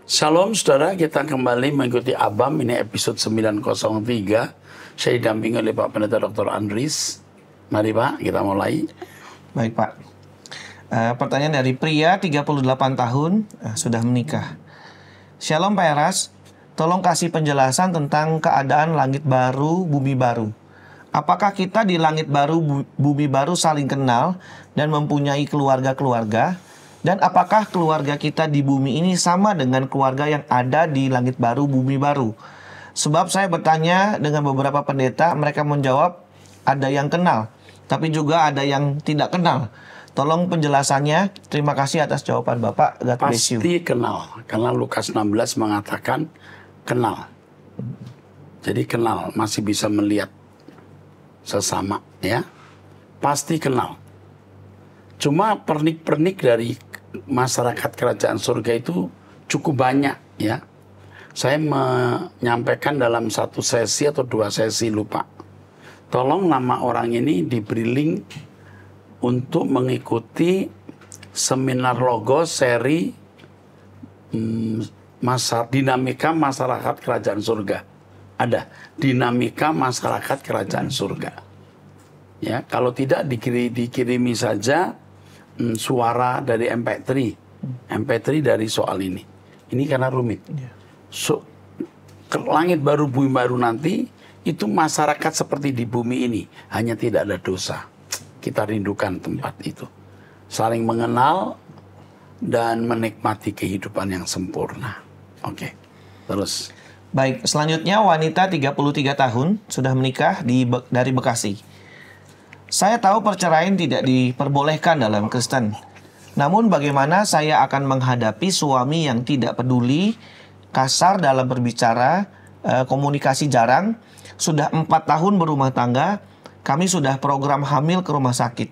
Shalom saudara, kita kembali mengikuti ABAM, ini episode 903. Saya didampingi oleh Pak Pendeta Dr. Andris. Mari Pak, kita mulai. Baik Pak. Pertanyaan dari pria 38 tahun, sudah menikah. Shalom Pak Eras, tolong kasih penjelasan tentang keadaan langit baru, bumi baru. Apakah kita di langit baru, bumi baru saling kenal dan mempunyai keluarga-keluarga? Dan apakah keluarga kita di bumi ini sama dengan keluarga yang ada di langit baru, bumi baru? Sebab saya bertanya dengan beberapa pendeta, mereka menjawab ada yang kenal, tapi juga ada yang tidak kenal. Tolong penjelasannya. Terima kasih atas jawaban Bapak. God bless you. Pasti kenal, karena Lukas 16 mengatakan kenal. Jadi kenal, masih bisa melihat sesama, ya. Pasti kenal. Cuma pernik-pernik dari masyarakat kerajaan surga itu cukup banyak, ya. Saya menyampaikan dalam satu sesi atau dua sesi, lupa. Tolong nama orang ini diberi link untuk mengikuti seminar logo seri dinamika masyarakat kerajaan surga. Ada dinamika masyarakat kerajaan surga. Ya, kalau tidak dikirimi saja suara dari MP3 dari soal ini. Ini karena rumit. Langit baru, bumi baru nanti itu masyarakat seperti di bumi ini, hanya tidak ada dosa. Kita rindukan tempat itu, saling mengenal dan menikmati kehidupan yang sempurna. Oke, terus. Baik, selanjutnya wanita 33 tahun sudah menikah dari Bekasi. Saya tahu perceraian tidak diperbolehkan dalam Kristen. Namun bagaimana saya akan menghadapi suami yang tidak peduli, kasar dalam berbicara, komunikasi jarang, sudah 4 tahun berumah tangga, kami sudah program hamil ke rumah sakit.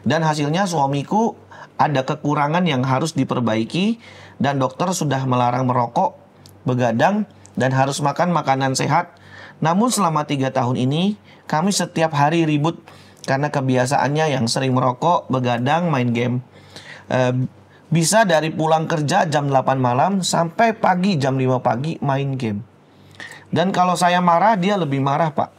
Dan hasilnya suamiku ada kekurangan yang harus diperbaiki dan dokter sudah melarang merokok, begadang, dan harus makan makanan sehat. Namun selama 3 tahun ini, kami setiap hari ribut karena kebiasaannya yang sering merokok, begadang, main game. Bisa dari pulang kerja jam 8 malam sampai pagi jam 5 pagi main game. Dan kalau saya marah, dia lebih marah Pak.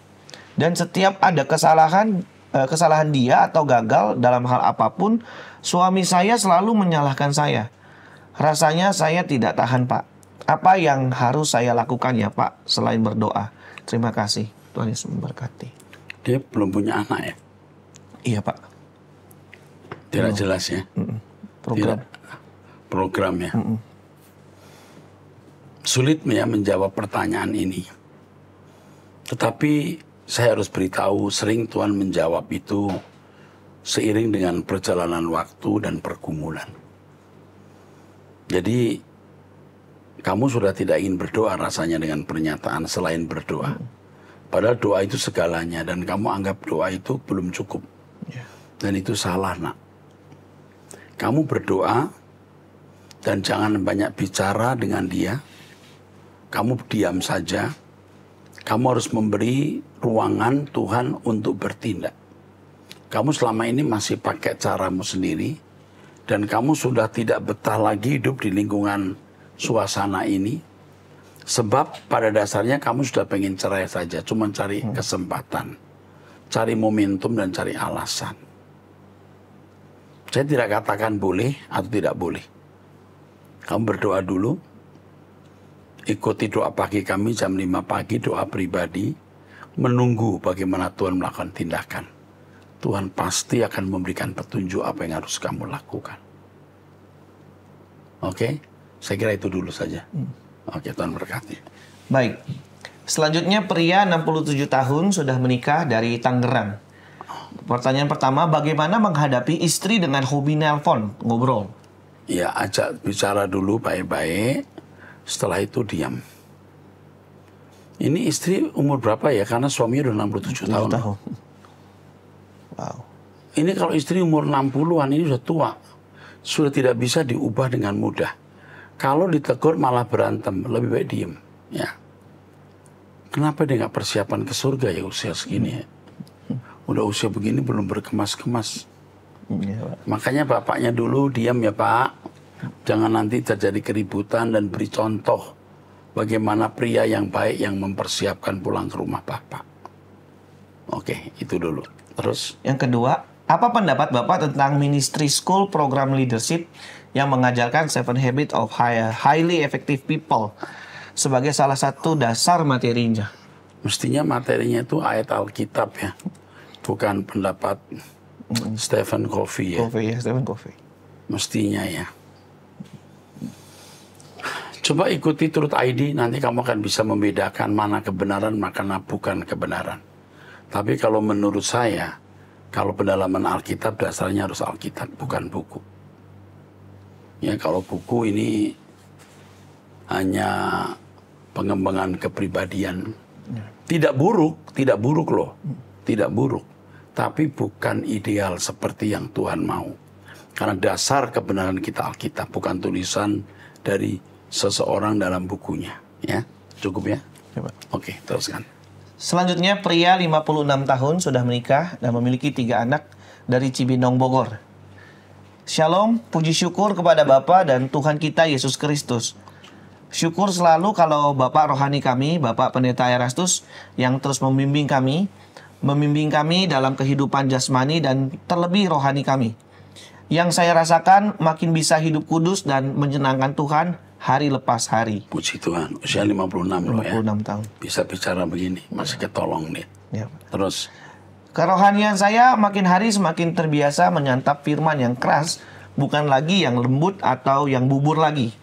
Dan setiap ada kesalahan dia atau gagal dalam hal apapun, suami saya selalu menyalahkan saya. Rasanya saya tidak tahan Pak. Apa yang harus saya lakukan ya Pak selain berdoa? Terima kasih. Tuhan Yesus memberkati. Dia belum punya anak ya? Iya Pak. Tidak jelas ya? Program. Program ya? Sulit ya menjawab pertanyaan ini. Tetapi saya harus beritahu, sering Tuhan menjawab itu seiring dengan perjalanan waktu dan pergumulan. Jadi kamu sudah tidak ingin berdoa rasanya dengan pernyataan selain berdoa. Padahal doa itu segalanya dan kamu anggap doa itu belum cukup. Dan itu salah nak. Kamu berdoa dan jangan banyak bicara dengan dia. Kamu diam saja. Kamu harus memberi ruangan Tuhan untuk bertindak. Kamu selama ini masih pakai caramu sendiri. Dan kamu sudah tidak betah lagi hidup di lingkungan suasana ini. Sebab pada dasarnya kamu sudah pengen cerai saja. Cuma cari kesempatan. Cari momentum dan cari alasan. Saya tidak katakan boleh atau tidak boleh. Kamu berdoa dulu. Ikuti doa pagi kami jam 5 pagi, doa pribadi. Menunggu bagaimana Tuhan melakukan tindakan. Tuhan pasti akan memberikan petunjuk apa yang harus kamu lakukan. Oke? Saya kira itu dulu saja. Oke, Tuhan berkati. Baik. Selanjutnya pria 67 tahun sudah menikah dari Tangerang. Pertanyaan pertama, bagaimana menghadapi istri dengan hobi nelpon, ngobrol? Ya, ajak bicara dulu baik-baik. Setelah itu diam. Ini istri umur berapa ya? Karena suaminya udah 67 tahun. Wow. Ini kalau istri umur 60-an ini sudah tua. Sudah tidak bisa diubah dengan mudah. Kalau ditegur malah berantem, lebih baik diem. Ya. Kenapa dia nggak persiapan ke surga ya usia segini ya? Udah usia begini belum berkemas-kemas. Ya, Pak. Makanya bapaknya dulu diam ya Pak. Jangan nanti terjadi keributan dan beri contoh bagaimana pria yang baik yang mempersiapkan pulang ke rumah Bapak. Oke, itu dulu. Terus? Yang kedua, apa pendapat Bapak tentang Ministry School Program Leadership yang mengajarkan 7 Habits of Highly Effective People sebagai salah satu dasar materinya? Mestinya materinya itu ayat Alkitab ya, bukan pendapat Stephen Covey ya. Stephen Covey. Mestinya ya. Coba ikuti Truth ID, nanti kamu akan bisa membedakan mana kebenaran, mana bukan kebenaran. Tapi kalau menurut saya, kalau pendalaman Alkitab dasarnya harus Alkitab, bukan buku. Ya, kalau buku ini hanya pengembangan kepribadian. Tidak buruk loh. Tidak buruk. Tapi bukan ideal seperti yang Tuhan mau. Karena dasar kebenaran kita Alkitab, bukan tulisan dari seseorang dalam bukunya. Ya, cukup ya? Coba. Oke, teruskan. Selanjutnya, pria 56 tahun sudah menikah dan memiliki 3 anak dari Cibinong, Bogor. Shalom, puji syukur kepada Bapa dan Tuhan kita Yesus Kristus. Syukur selalu kalau Bapak rohani kami, Bapak Pendeta Erastus, yang terus membimbing kami dalam kehidupan jasmani dan terlebih rohani kami. Yang saya rasakan makin bisa hidup kudus dan menyenangkan Tuhan hari lepas hari. Puji Tuhan, usia 56 loh ya. 56 tahun. Bisa bicara begini, masih ketolong nih. Ya. Terus? Kerohanian saya makin hari semakin terbiasa menyantap firman yang keras, bukan lagi yang lembut atau yang bubur lagi.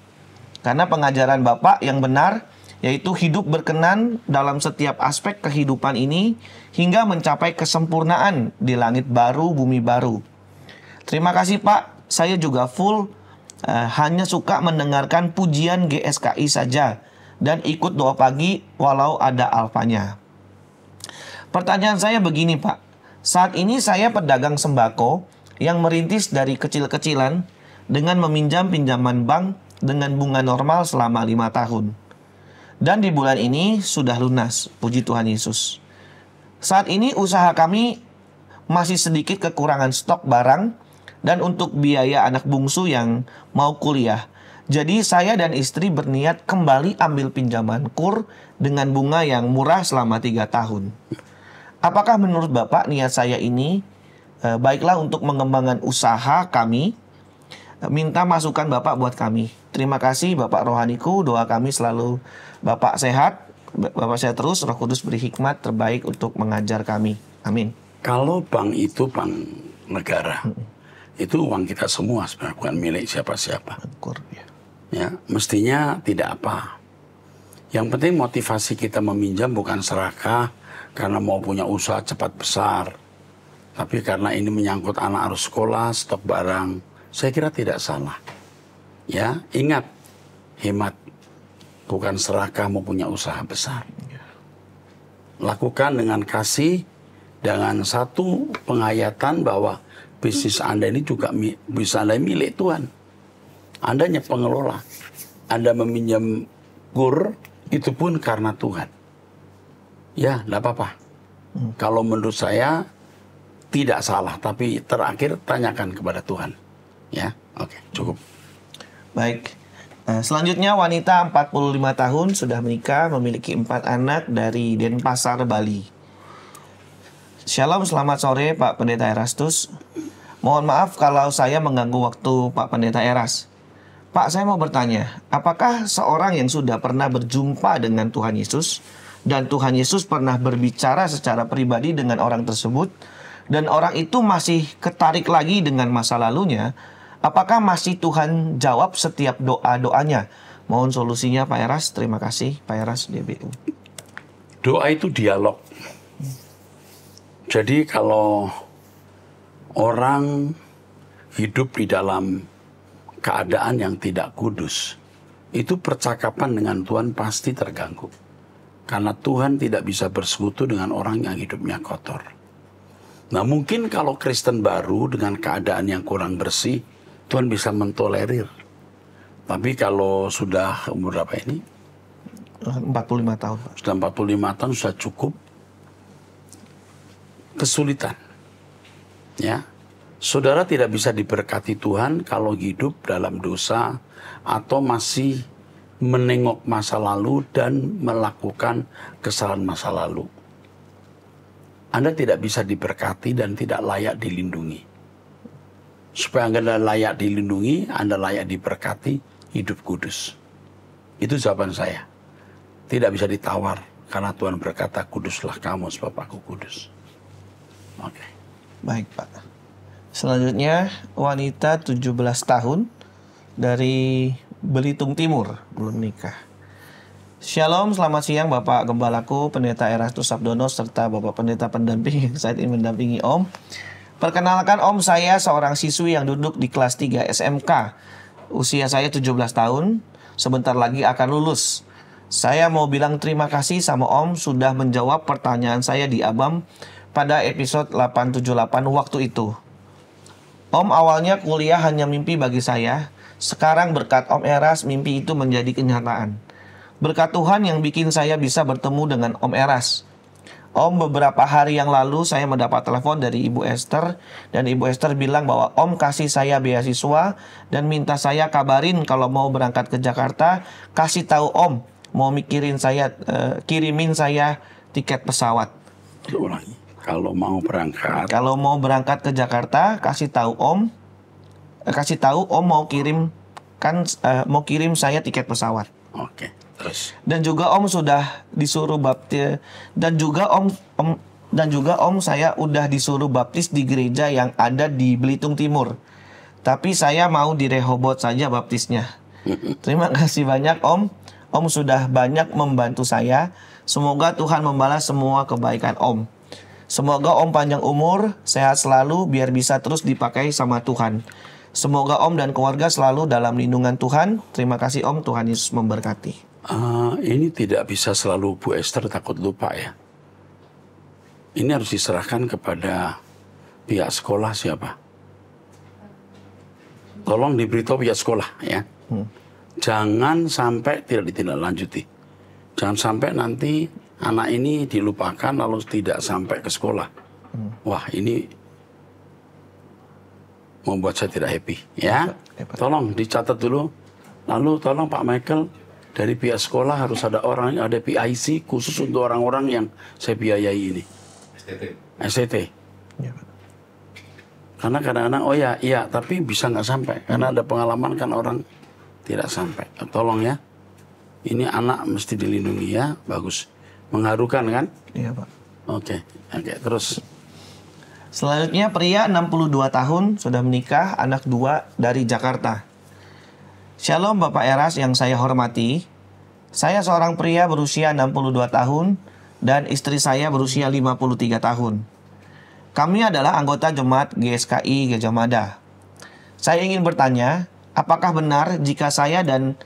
Karena pengajaran Bapak yang benar, yaitu hidup berkenan dalam setiap aspek kehidupan ini, hingga mencapai kesempurnaan di langit baru, bumi baru. Terima kasih Pak, saya juga full hanya suka mendengarkan pujian GSKI saja, dan ikut doa pagi walau ada alfanya. Pertanyaan saya begini Pak, saat ini saya pedagang sembako yang merintis dari kecil-kecilan dengan meminjam pinjaman bank dengan bunga normal selama 5 tahun. Dan di bulan ini sudah lunas, puji Tuhan Yesus. Saat ini usaha kami masih sedikit kekurangan stok barang dan untuk biaya anak bungsu yang mau kuliah. Jadi saya dan istri berniat kembali ambil pinjaman KUR dengan bunga yang murah selama 3 tahun. Apakah menurut Bapak niat saya ini baiklah untuk mengembangkan usaha kami? Minta masukan Bapak buat kami. Terima kasih Bapak rohaniku, doa kami selalu Bapak sehat, Bapak sehat terus, Roh Kudus beri hikmat terbaik untuk mengajar kami. Amin. Kalau bank itu bank negara, itu uang kita semua sebenarnya, bukan milik siapa-siapa. Ya, mestinya tidak apa. Yang penting motivasi kita meminjam bukan serakah karena mau punya usaha cepat besar, tapi karena ini menyangkut anak harus sekolah, stok barang. Saya kira tidak salah. Ya, ingat, hemat, bukan serakah mau punya usaha besar. Lakukan dengan kasih, dengan satu penghayatan bahwa bisnis Anda ini juga bisa Anda milik Tuhan. Anda hanya pengelola. Anda meminjam KUR, itu pun karena Tuhan. Ya, tidak apa-apa. Kalau menurut saya, tidak salah. Tapi terakhir, tanyakan kepada Tuhan. Ya, oke, cukup. Baik. Selanjutnya wanita 45 tahun sudah menikah, memiliki 4 anak dari Denpasar, Bali. Shalom, selamat sore Pak Pendeta Erastus. Mohon maaf kalau saya mengganggu waktu Pak Pendeta Eras. Pak, saya mau bertanya, apakah seorang yang sudah pernah berjumpa dengan Tuhan Yesus dan Tuhan Yesus pernah berbicara secara pribadi dengan orang tersebut dan orang itu masih ketarik lagi dengan masa lalunya, apakah masih Tuhan jawab setiap doa-doanya? Mohon solusinya Pak Eras. Terima kasih Pak Eras DBU. Doa itu dialog. Jadi kalau orang hidup di dalam keadaan yang tidak kudus, itu percakapan dengan Tuhan pasti terganggu. Karena Tuhan tidak bisa bersekutu dengan orang yang hidupnya kotor. Nah, mungkin kalau Kristen baru dengan keadaan yang kurang bersih, Tuhan bisa mentolerir. Tapi kalau sudah umur berapa ini? 45 tahun. Sudah 45 tahun, sudah cukup kesulitan. Ya. Saudara tidak bisa diberkati Tuhan kalau hidup dalam dosa atau masih menengok masa lalu dan melakukan kesalahan masa lalu. Anda tidak bisa diberkati dan tidak layak dilindungi. Supaya Anda layak dilindungi, Anda layak diberkati, hidup kudus. Itu jawaban saya. Tidak bisa ditawar, karena Tuhan berkata, kuduslah kamu sebab aku kudus. Oke. Baik, Pak. Selanjutnya, wanita 17 tahun dari Belitung Timur, belum nikah. Shalom, selamat siang Bapak Gembalaku, Pendeta Erastus Sabdono, serta Bapak Pendeta pendamping yang saat ini mendampingi Om. Perkenalkan Om, saya seorang siswi yang duduk di kelas 3 SMK. Usia saya 17 tahun, sebentar lagi akan lulus. Saya mau bilang terima kasih sama Om sudah menjawab pertanyaan saya di Abam pada episode 878 waktu itu. Om, awalnya kuliah hanya mimpi bagi saya. Sekarang berkat Om Eras, mimpi itu menjadi kenyataan. Berkat Tuhan yang bikin saya bisa bertemu dengan Om Eras. Om, beberapa hari yang lalu saya mendapat telepon dari Ibu Esther. Dan Ibu Esther bilang bahwa Om kasih saya beasiswa dan minta saya kabarin kalau mau berangkat ke Jakarta. Kasih tahu Om, mau kirimin saya tiket pesawat. Ulangi. Kalau mau berangkat ke Jakarta, kasih tahu Om mau kirim saya tiket pesawat. Oke, terus. Dan juga Om sudah disuruh baptis dan juga Om saya udah disuruh baptis di gereja yang ada di Belitung Timur. Tapi saya mau di Rehoboth saja baptisnya. Terima kasih banyak Om. Om sudah banyak membantu saya. Semoga Tuhan membalas semua kebaikan Om. Semoga Om panjang umur, sehat selalu, biar bisa terus dipakai sama Tuhan. Semoga Om dan keluarga selalu dalam lindungan Tuhan. Terima kasih Om, Tuhan Yesus memberkati. Ini tidak bisa selalu Bu Esther takut lupa ya. Ini harus diserahkan kepada pihak sekolah siapa. Tolong diberitahu pihak sekolah ya. Jangan sampai tidak ditindaklanjuti. Jangan sampai nanti anak ini dilupakan lalu tidak sampai ke sekolah. Wah, ini membuat saya tidak happy ya. Tolong dicatat dulu. Lalu tolong Pak Michael, dari pihak sekolah harus ada PIC khusus untuk orang-orang yang saya biayai ini. STT. Ya. Karena kadang-kadang iya tapi bisa nggak sampai. Karena ada pengalaman kan orang tidak sampai. Tolong ya. Ini anak mesti dilindungi ya. Bagus. Mengharukan kan? Iya Pak. Oke, terus. Selanjutnya pria 62 tahun, sudah menikah, anak 2 dari Jakarta. Shalom Bapak Eras yang saya hormati. Saya seorang pria berusia 62 tahun dan istri saya berusia 53 tahun. Kami adalah anggota jemaat GSKI Gajah Mada. Saya ingin bertanya, apakah benar jika saya dan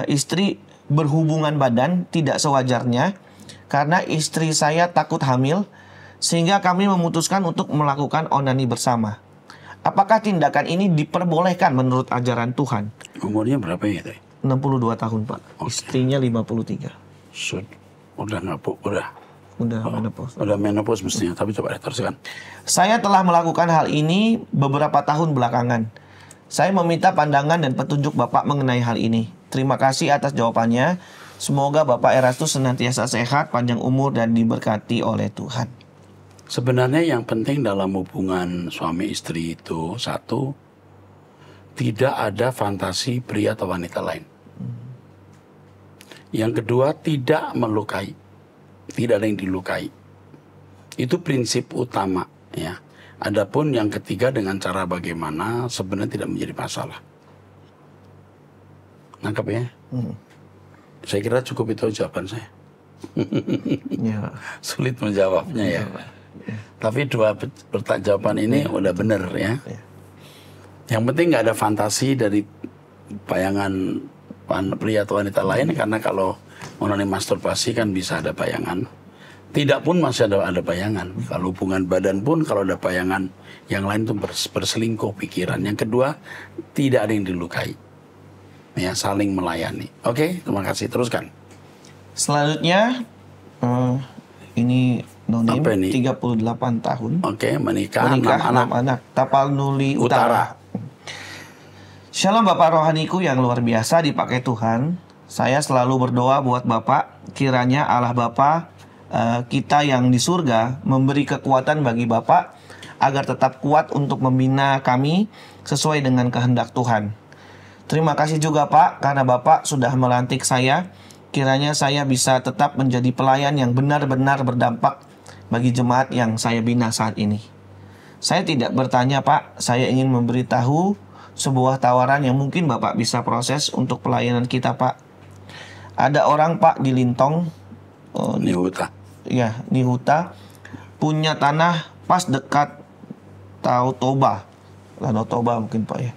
istri berhubungan badan tidak sewajarnya karena istri saya takut hamil, sehingga kami memutuskan untuk melakukan onani bersama. Apakah tindakan ini diperbolehkan menurut ajaran Tuhan? Umurnya berapa ya tadi? 62 tahun Pak. Okay. Istrinya 53. Udah menopause. Udah menopause mestinya, tapi coba teruskan. Saya telah melakukan hal ini beberapa tahun belakangan. Saya meminta pandangan dan petunjuk Bapak mengenai hal ini. Terima kasih atas jawabannya. Semoga Bapak Erastus senantiasa sehat, panjang umur, dan diberkati oleh Tuhan. Sebenarnya yang penting dalam hubungan suami istri itu, satu, tidak ada fantasi pria atau wanita lain. Yang kedua, tidak melukai. Tidak ada yang dilukai. Itu prinsip utama ya. Adapun yang ketiga dengan cara bagaimana sebenarnya tidak menjadi masalah. Nangkap ya? Saya kira cukup itu jawaban saya. Ya. Sulit menjawabnya ya. Tapi dua jawaban ini udah benar ya. Yang penting nggak ada fantasi dari bayangan pria atau wanita lain, karena kalau onani masturbasi kan bisa ada bayangan. Tidak pun masih ada bayangan. Kalau hubungan badan pun kalau ada bayangan yang lain itu berselingkuh pikiran. Yang kedua, tidak ada yang dilukai. Ya, saling melayani. Oke, terima kasih. Teruskan. Selanjutnya ini Nonim, Apa ini? 38 tahun. Oke, menikah 6 Menikah anak. 6 anak. Tapanuli Utara. Shalom Bapak rohaniku yang luar biasa dipakai Tuhan. Saya selalu berdoa buat Bapak, kiranya Allah Bapak kita yang di surga memberi kekuatan bagi Bapak agar tetap kuat untuk membina kami sesuai dengan kehendak Tuhan. Terima kasih juga Pak karena Bapak sudah melantik saya. Kiranya saya bisa tetap menjadi pelayan yang benar-benar berdampak bagi jemaat yang saya bina saat ini. Saya tidak bertanya Pak, saya ingin memberitahu sebuah tawaran yang mungkin Bapak bisa proses untuk pelayanan kita Pak. Ada orang Pak di Lintong, Nihuta. ya Nihuta, punya tanah pas dekat Danau Toba mungkin Pak ya.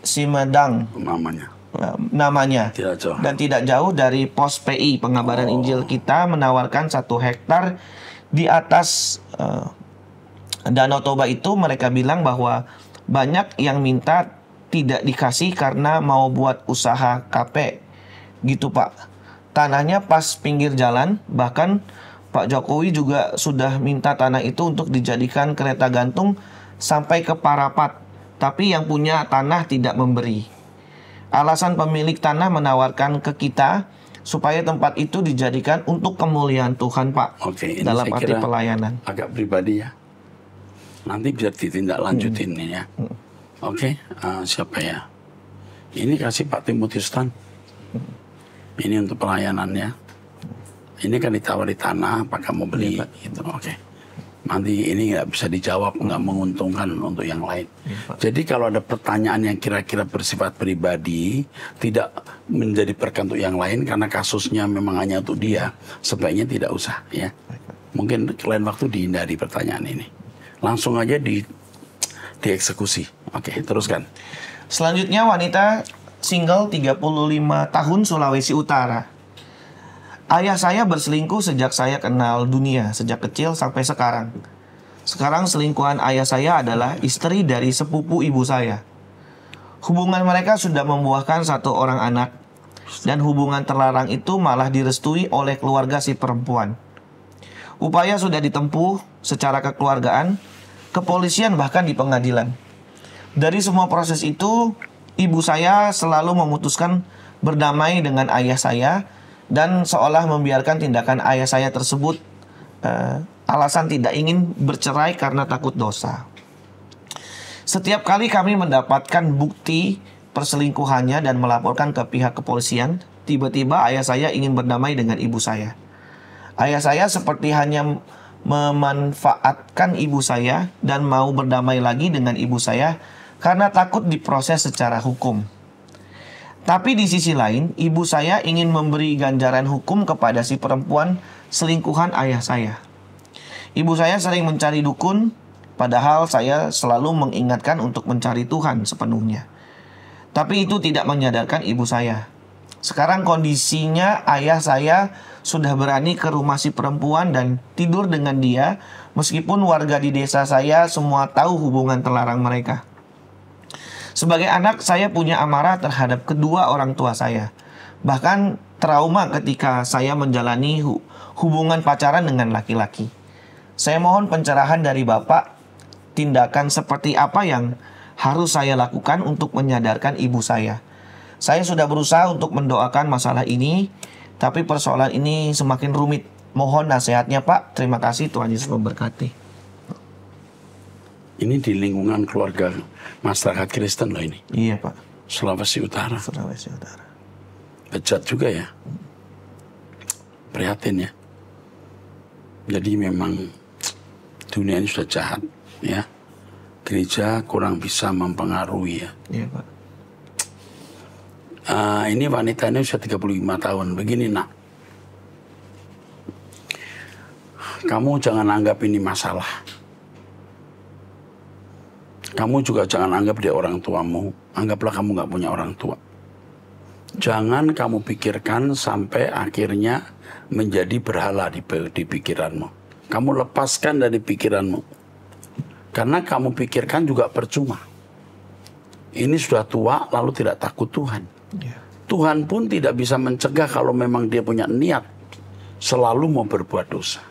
Simedang namanya. Tidak jauh. Dan tidak jauh dari pos PI pengabaran Injil kita menawarkan 1 hektar di atas Danau Toba itu. Mereka bilang bahwa banyak yang minta tidak dikasih karena mau buat usaha KP gitu Pak. Tanahnya pas pinggir jalan, bahkan Pak Jokowi juga sudah minta tanah itu untuk dijadikan kereta gantung sampai ke Parapat. Tapi yang punya tanah tidak memberi. Alasan pemilik tanah menawarkan ke kita supaya tempat itu dijadikan untuk kemuliaan Tuhan Pak. Oke, ini dalam saya arti kira pelayanan. agak pribadi ya. Nanti bisa ditindaklanjutin ini ya. Oke, siapa ya? Ini kasih Pak Timotius Tan. Ini untuk pelayanannya. Ini kan ditawari tanah, apakah mau beli gitu. Oke. Nanti ini nggak bisa dijawab, nggak menguntungkan untuk yang lain. Jadi kalau ada pertanyaan yang kira-kira bersifat pribadi, tidak menjadi berkat untuk yang lain karena kasusnya memang hanya untuk dia, sebaiknya tidak usah ya. Mungkin lain waktu dihindari pertanyaan ini. Langsung aja dieksekusi. Oke, teruskan. Selanjutnya wanita single 35 tahun Sulawesi Utara. Ayah saya berselingkuh sejak saya kenal dunia, sejak kecil sampai sekarang. Sekarang selingkuhan ayah saya adalah istri dari sepupu ibu saya. Hubungan mereka sudah membuahkan 1 orang anak. Dan hubungan terlarang itu malah direstui oleh keluarga si perempuan. Upaya sudah ditempuh secara kekeluargaan, kepolisian bahkan di pengadilan. Dari semua proses itu, ibu saya selalu memutuskan berdamai dengan ayah saya dan seolah membiarkan tindakan ayah saya tersebut alasan tidak ingin bercerai karena takut dosa. Setiap kali kami mendapatkan bukti perselingkuhannya dan melaporkan ke pihak kepolisian, tiba-tiba ayah saya ingin berdamai dengan ibu saya. Ayah saya seperti hanya memanfaatkan ibu saya dan mau berdamai lagi dengan ibu saya karena takut diproses secara hukum. Tapi di sisi lain, ibu saya ingin memberi ganjaran hukum kepada si perempuan selingkuhan ayah saya. Ibu saya sering mencari dukun, padahal saya selalu mengingatkan untuk mencari Tuhan sepenuhnya. Tapi itu tidak menyadarkan ibu saya. Sekarang kondisinya ayah saya sudah berani ke rumah si perempuan dan tidur dengan dia, meskipun warga di desa saya semua tahu hubungan terlarang mereka. Sebagai anak, saya punya amarah terhadap kedua orang tua saya. Bahkan trauma ketika saya menjalani hubungan pacaran dengan laki-laki. Saya mohon pencerahan dari Bapak, tindakan seperti apa yang harus saya lakukan untuk menyadarkan ibu saya. Saya sudah berusaha untuk mendoakan masalah ini, tapi persoalan ini semakin rumit. Mohon nasihatnya Pak. Terima kasih, Tuhan Yesus memberkati. Ini di lingkungan keluarga masyarakat Kristen loh ini. Iya Pak. Sulawesi Utara. Sulawesi Utara. Bejat juga ya. Prihatin ya. Jadi memang dunia ini sudah jahat ya. Gereja kurang bisa mempengaruhi ya. Iya Pak. Ini wanita ini usia 35 tahun. Begini nak. Kamu jangan anggap ini masalah. Kamu juga jangan anggap dia orang tuamu. Anggaplah kamu nggak punya orang tua. Jangan kamu pikirkan sampai akhirnya menjadi berhala di pikiranmu. Kamu lepaskan dari pikiranmu. Karena kamu pikirkan juga percuma. Ini sudah tua lalu tidak takut Tuhan. Tuhan pun tidak bisa mencegah kalau memang dia punya niat selalu mau berbuat dosa.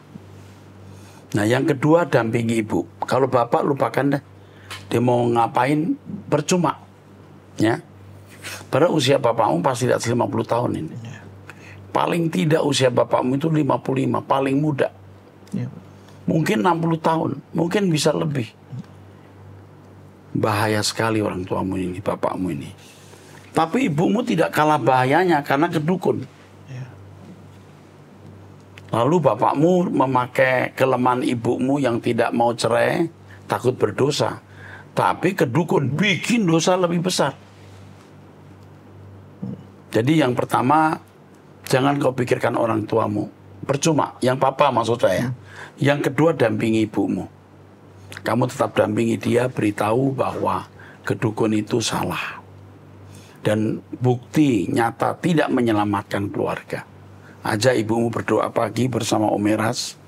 Nah, yang kedua dampingi ibu. Kalau bapak lupakan deh. Dia mau ngapain percuma. Ya. Pada usia bapakmu pasti di atas 50 tahun ini. Paling tidak usia bapakmu itu 55, paling muda. Mungkin 60 tahun, mungkin bisa lebih. Bahaya sekali orang tuamu ini, bapakmu ini. Tapi ibumu tidak kalah bahayanya karena kedukun. Lalu bapakmu memakai kelemahan ibumu yang tidak mau cerai, takut berdosa. Tapi kedukun bikin dosa lebih besar. Jadi yang pertama, jangan kau pikirkan orang tuamu. Percuma, yang papa maksud saya. Yang kedua, dampingi ibumu. Kamu tetap dampingi dia, beritahu bahwa kedukun itu salah. Dan bukti nyata tidak menyelamatkan keluarga. Ajak ibumu berdoa pagi bersama Om Eras.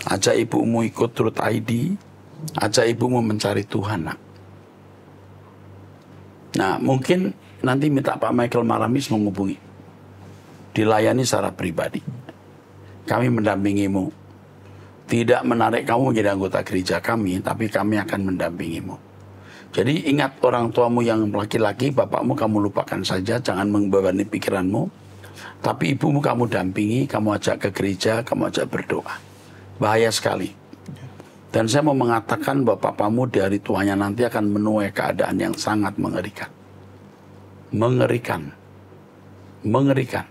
Ajak ibumu ikut Truth ID. Ajak ibumu mencari Tuhan. Nah, mungkin nanti minta Pak Michael Maramis menghubungi. Dilayani secara pribadi. Kami mendampingimu. Tidak menarik kamu menjadi anggota gereja kami, tapi kami akan mendampingimu. Jadi ingat orang tuamu yang laki-laki, bapakmu kamu lupakan saja, jangan membebani pikiranmu. Tapi ibumu kamu dampingi, kamu ajak ke gereja, kamu ajak berdoa. Bahaya sekali. Dan saya mau mengatakan bahwa papamu di hari tuanya nanti akan menuai keadaan yang sangat mengerikan. Mengerikan. Mengerikan.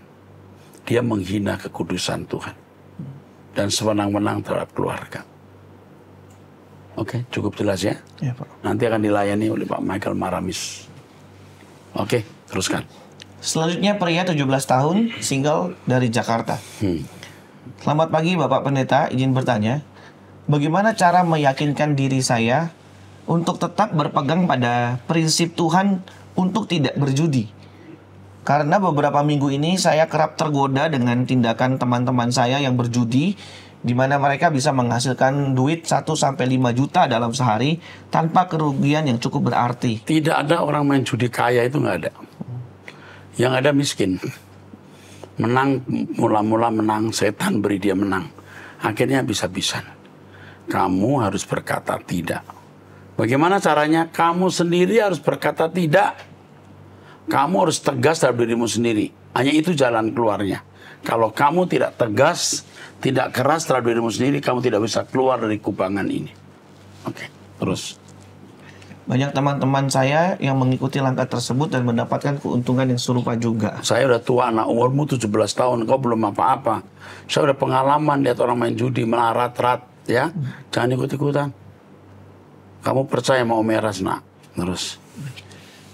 Dia menghina kekudusan Tuhan. Dan sewenang-wenang terhadap keluarga. Oke, cukup jelas ya? Ya, Pak. Nanti akan dilayani oleh Pak Michael Maramis. Oke, teruskan. Selanjutnya pria 17 tahun, single dari Jakarta. Selamat pagi Bapak Pendeta, izin bertanya. Bagaimana cara meyakinkan diri saya untuk tetap berpegang pada prinsip Tuhan untuk tidak berjudi? Karena beberapa minggu ini saya kerap tergoda dengan tindakan teman-teman saya yang berjudi, di mana mereka bisa menghasilkan duit 1-5 juta dalam sehari tanpa kerugian yang cukup berarti. Tidak ada orang main judi kaya, itu nggak ada. Yang ada miskin. Menang, mula-mula menang, setan beri dia menang. Akhirnya bisa-bisan. Kamu harus berkata tidak. Bagaimana caranya? Kamu sendiri harus berkata tidak. Kamu harus tegas terhadap dirimu sendiri. Hanya itu jalan keluarnya. Kalau kamu tidak tegas, tidak keras terhadap dirimu sendiri, kamu tidak bisa keluar dari kubangan ini. Oke, terus. Banyak teman-teman saya yang mengikuti langkah tersebut dan mendapatkan keuntungan yang serupa juga. Saya udah tua, anak umurmu 17 tahun, kau belum apa-apa. Saya udah pengalaman lihat orang main judi, melarat-rat, ya. Jangan ikut-ikutan. Kamu percaya sama Om Eras, nak. Terus.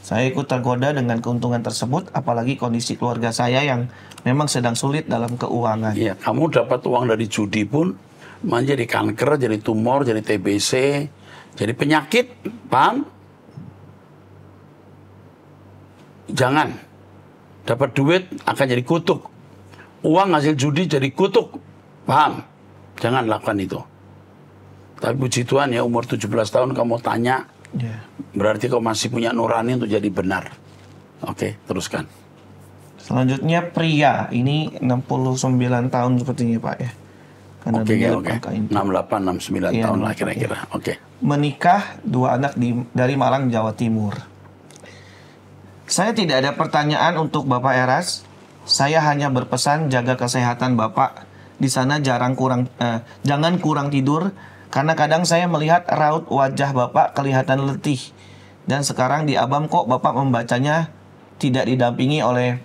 Saya ikut tergoda dengan keuntungan tersebut, apalagi kondisi keluarga saya yang memang sedang sulit dalam keuangan. Iya, kamu dapat uang dari judi pun, menjadi kanker, jadi tumor, jadi TBC, jadi penyakit, paham? Jangan. Dapat duit akan jadi kutuk. Uang hasil judi jadi kutuk, paham? Jangan lakukan itu. Tapi puji Tuhan ya, umur 17 tahun kamu tanya, berarti kau masih punya nurani untuk jadi benar. Oke, teruskan. Selanjutnya pria, ini 69 tahun sepertinya Pak ya. Karena Oke. angka ini. 68, 69 Iya, tahun lah kira-kira. Oke. Menikah, 2 anak dari Malang, Jawa Timur. Saya tidak ada pertanyaan untuk Bapak Eras. Saya hanya berpesan jaga kesehatan Bapak. Di sana jangan kurang tidur. Karena kadang saya melihat raut wajah Bapak kelihatan letih. Dan sekarang di Abam kok Bapak membacanya tidak didampingi oleh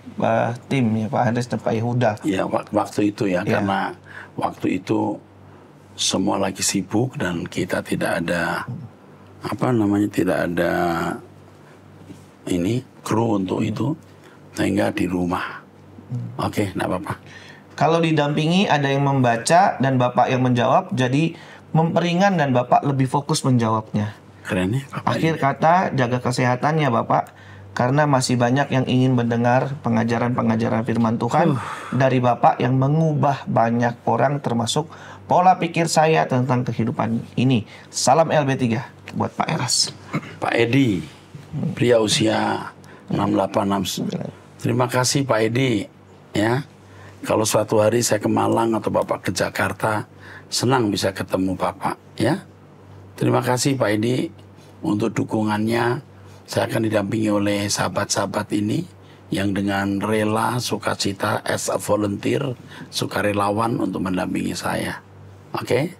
tim ya Pak Andres dan Pak Yehuda. Ya waktu itu ya, karena waktu itu semua lagi sibuk dan kita tidak ada tidak ada kru untuk itu, sehingga di rumah. Oke, enggak apa-apa. Kalau didampingi ada yang membaca dan Bapak yang menjawab, jadi memperingan dan Bapak lebih fokus menjawabnya. Keren ya, Bapak. Akhir kata, jaga kesehatannya Bapak, karena masih banyak yang ingin mendengar pengajaran-pengajaran firman Tuhan dari Bapak yang mengubah banyak orang, termasuk pola pikir saya tentang kehidupan ini. Salam LB3 buat Pak Eras. Pak Edi, pria usia 68-69. Terima kasih Pak Edi. Ya, kalau suatu hari saya ke Malang atau Bapak ke Jakarta, senang bisa ketemu Bapak ya. Terima kasih Pak Edi untuk dukungannya. Saya akan didampingi oleh sahabat-sahabat ini yang dengan rela, sukacita, as a volunteer, sukarelawan untuk mendampingi saya. Oke?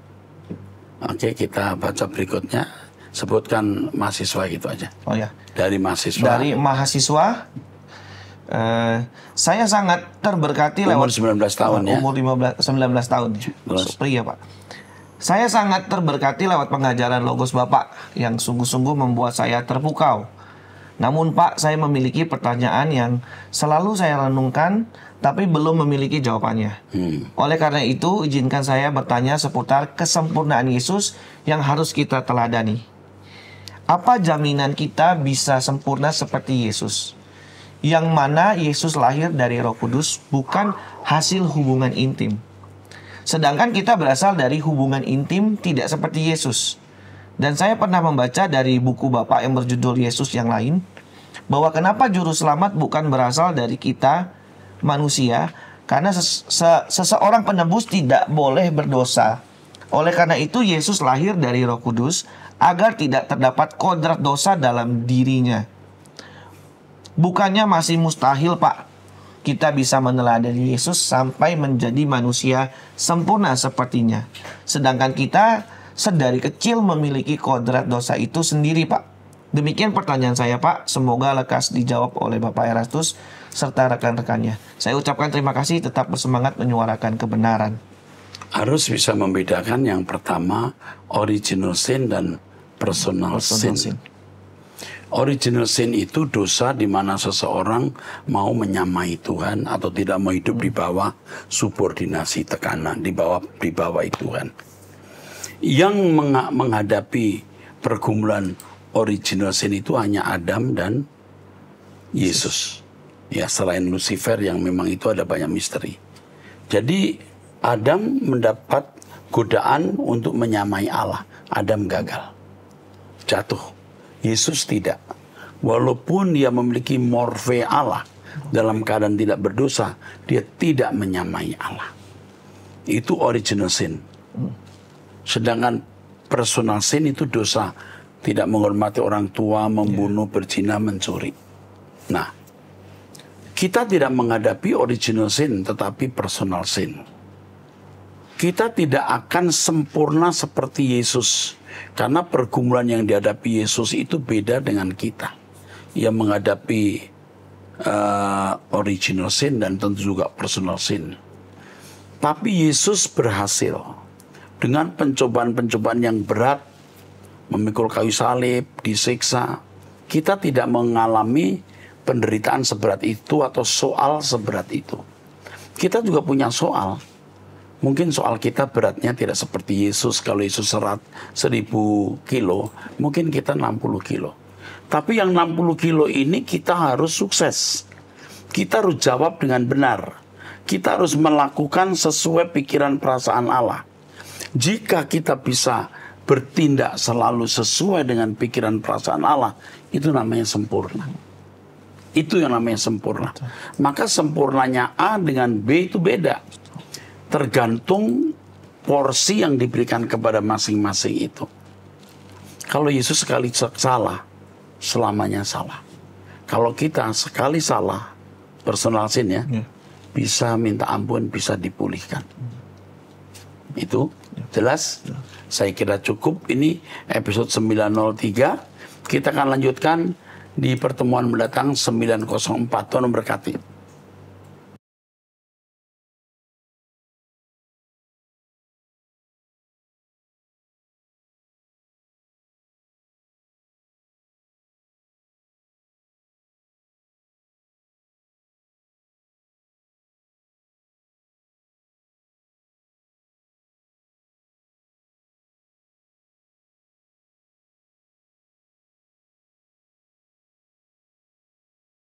Oke, kita baca berikutnya. Sebutkan mahasiswa gitu aja. Oh ya. Dari mahasiswa. Dari mahasiswa. Saya sangat terberkati umur lewat 19 tahun ya. Umur 19 tahun. Terus. Pria, Pak. Saya sangat terberkati lewat pengajaran Logos Bapak yang sungguh-sungguh membuat saya terpukau. Namun Pak, saya memiliki pertanyaan yang selalu saya renungkan tapi belum memiliki jawabannya. Oleh karena itu, izinkan saya bertanya seputar kesempurnaan Yesus yang harus kita teladani. Apa jaminan kita bisa sempurna seperti Yesus? Yang mana Yesus lahir dari Roh Kudus, bukan hasil hubungan intim. Sedangkan kita berasal dari hubungan intim tidak seperti Yesus. Dan saya pernah membaca dari buku Bapak yang berjudul Yesus yang lain, bahwa kenapa juru selamat bukan berasal dari kita manusia, karena seseorang penebus tidak boleh berdosa. Oleh karena itu Yesus lahir dari Roh Kudus agar tidak terdapat kodrat dosa dalam dirinya. Bukannya masih mustahil Pak, kita bisa meneladani Yesus sampai menjadi manusia sempurna sepertinya. Sedangkan kita sedari kecil memiliki kodrat dosa itu sendiri Pak. Demikian pertanyaan saya Pak, semoga lekas dijawab oleh Bapak Erastus serta rekan-rekannya. Saya ucapkan terima kasih, tetap bersemangat menyuarakan kebenaran. Harus bisa membedakan yang pertama original sin dan personal sin. Original sin itu dosa di mana seseorang mau menyamai Tuhan atau tidak mau hidup di bawah subordinasi tekanan, di bawah Tuhan. Yang menghadapi pergumulan original sin itu hanya Adam dan Yesus. Ya, selain Lucifer yang memang itu ada banyak misteri. Jadi Adam mendapat godaan untuk menyamai Allah. Adam gagal, jatuh. Yesus tidak. Walaupun dia memiliki morfe Allah, dalam keadaan tidak berdosa, dia tidak menyamai Allah. Itu original sin. Sedangkan personal sin itu dosa, tidak menghormati orang tua, membunuh, berzina, mencuri. Nah, kita tidak menghadapi original sin, tetapi personal sin. Kita tidak akan sempurna seperti Yesus, karena pergumulan yang dihadapi Yesus itu beda dengan kita. Ia menghadapi original sin dan tentu juga personal sin. Tapi Yesus berhasil dengan pencobaan-pencobaan yang berat, memikul kayu salib, disiksa. Kita tidak mengalami penderitaan seberat itu atau soal seberat itu. Kita juga punya soal. Mungkin soal kita beratnya tidak seperti Yesus. Kalau Yesus 1000 kilo, mungkin kita 60 kilo. Tapi yang 60 kilo ini kita harus sukses. Kita harus jawab dengan benar. Kita harus melakukan sesuai pikiran perasaan Allah. Jika kita bisa bertindak selalu sesuai dengan pikiran perasaan Allah, itu namanya sempurna. Itu yang namanya sempurna. Maka sempurnanya A dengan B itu beda. Tergantung porsi yang diberikan kepada masing-masing itu. Kalau Yesus sekali salah, selamanya salah. Kalau kita sekali salah, personal sin ya, bisa minta ampun, bisa dipulihkan. Itu jelas? Saya kira cukup. Ini episode 903. Kita akan lanjutkan di pertemuan mendatang 904. Tuhan memberkati.